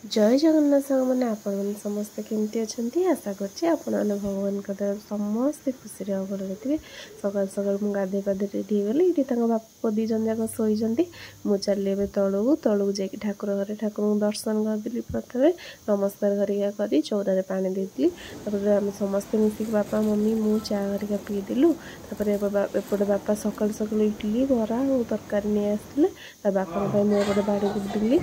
जय जगन्नाथ सांग मैंने आपण समस्ते केमती अच्छा आशा करछि आपने भगवान समस्ते खुशी रही सकाल सकाल मुझे गाधे पाधे रेडी होगली ये बापा दी जन जाक शोती मुझे चली तलू जाकि ठाकुर घरे ठाकुर दर्शन करदेली प्रथम नमस्कार हरिका कर चौदार पानी देती आम समस्ते मिसिक बापा मम्मी मु चा हरिका पीदेलु एपटे बापा सकाल सकाल इडली बरा और तरकारी नहीं आसते बापा मुझे बाड़ी बुटदेली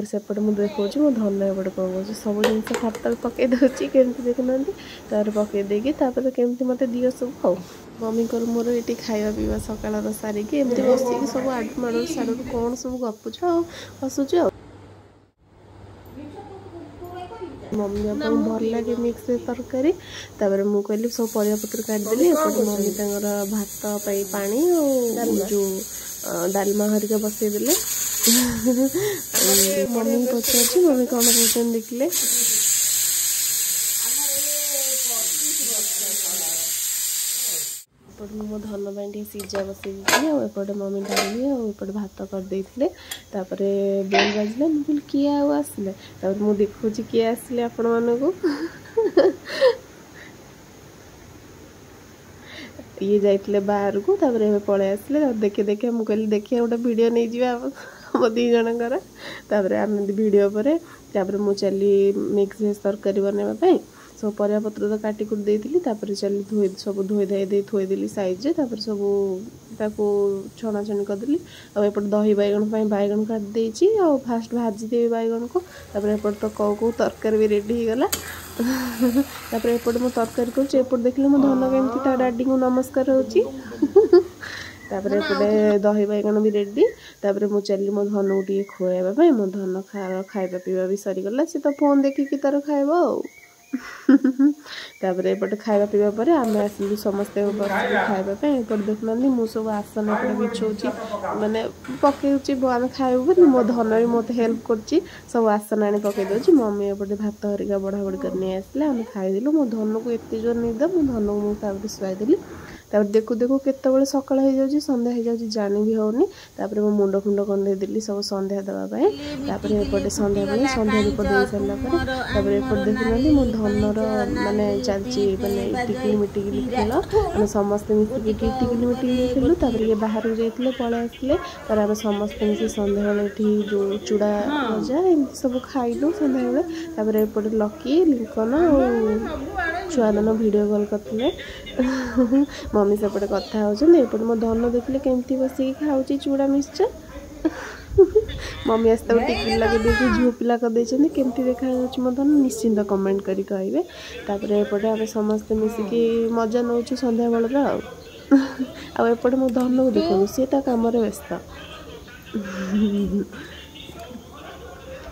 सेपटे मुझे देखा मो धन एपटे कौन कर सब जिन खाता पकई दूसरी केमती देखुना तार पकई देकी केमती मत दियो सब आउ मम्मी को मोर ये खावा पीवा सकाल सारिकी एमती बसिकी सब आड़ माड़ साड़ू कौन सब गपुच हसुच मम्मी बापा भल लगे मिक्स तरकारी मुझे कहली सब परिया पत्र काटिदेली एपटे मम्मी भात पानी और जो डालमा हरिका बसईदे मम्मी पचार मम्मी कौन कहते देखले मो धन पाई सीजा बसई एपटे मम्मी डाली और भात करदे बेल बाजिले मुझे किए आसले मुझे देखुची किए आसले आपण मानू ये जाइए बाहर को पलि आसले देखे देखे मुझे कहली देखिए गोटे वीडियो नहीं जावा हम दी जनकर आम वीडियो पर मुझे चली मिक्स तरकारी बनवाई सब परिया पत्र तो काटी कुट देती चली धोई सब धोई धाई थोदेली सैज्रे सब छणा छणी करदेली आउट दही बैगण बैगण काटदे फास्ट भाजीदेवी बैगण को एपट तो कौ कौ तरकारी भी रेडी होगला एपट मो तरकारी कर देखिए मो धन केमती डाडी को नमस्कार होची एपटे दही बैगण भी रेडी मुझे चली मो धन को टे खुआवाई मो धन खाଇବା पीवा भी सरीगला सी तो फोन देखिकी तार खाइबा एपटे खाଇବା पीवा पर आम आसलु समस्ते खावाई एपटे देखुना मुझे सब आसन एपटे बिछौची माने पकई आम खाइबू मो धन भी मत हेल्प कर सब आसन आनी पकई दूसरी मम्मी एपटे भात हरिका बढ़ा बढ़ी कर नहीं आसले आम खाईदेलु मो धन को एत जोर निद मो धन को मुझे शुआईदेली देखु देखु केतबेले सकाळ हो जाउची संध्या हो जाउची जानी भी होनी मो मुंड फुंड कंदे देली सब संध्या देवाई एपटे संध्या बेले संध्या रूप दे सारापर एपटे देखुना मो धनर माने चलची माने टिकली मिटिकली खेल आम समस्ते मिसिकी टिकली मिटिकली खेलु ये बाहर जाइए पलि आसले आम समस्ते मिसी संध्या बेले जो चूड़ा भजा एमती सब खाइलु संध्या बेले एपटे लकी लिंकन और छुआदान वीडियो कॉल करते मम्मी सेपटे कथा होपटे मो धन देखले केमती बसिकी खाऊँ चूड़ा मिक्सचर मम्मी आस टिकली लगे झील पिला कर केमती देखा मो धन निश्चिंत कमेंट करी कहे एपटे आम समस्ते मिसिकी मजा नौ संध्या बेलर आउटे मो धन को देखो सी कम व्यस्त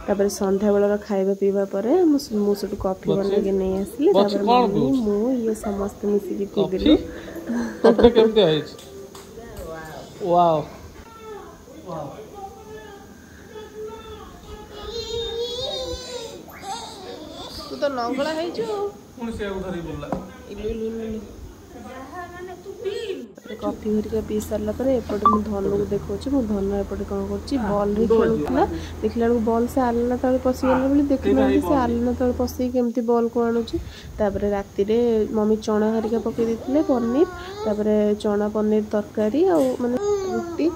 संध्या बेलर खाଇବା पीवा पर मुझे कॉफी बनके नहीं आसली ये समस्त मिसिकी पीदेलु तू तो नंगला है कॉफी हरिका पी सारा एपटे मो धन को देखा मो धन एपटे कौन कर खेलुला देखला बॉल से आलना तले पशिगला बोली देखना से आलना तले पशि केमती बॉल को आणुची राति मम्मी चना हरिका पकई देते पनीर चना पनीर तरकारी माने रुटी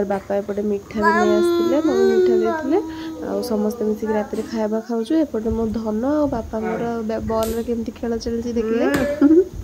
बापा एपटे मिठा भी नहीं आसते मम्मी मिठा देते समस्त मिसिक राति खाଇବା खाऊँ एपटे मो धन और बापा मोर बॉल केमती खेल चलती देखले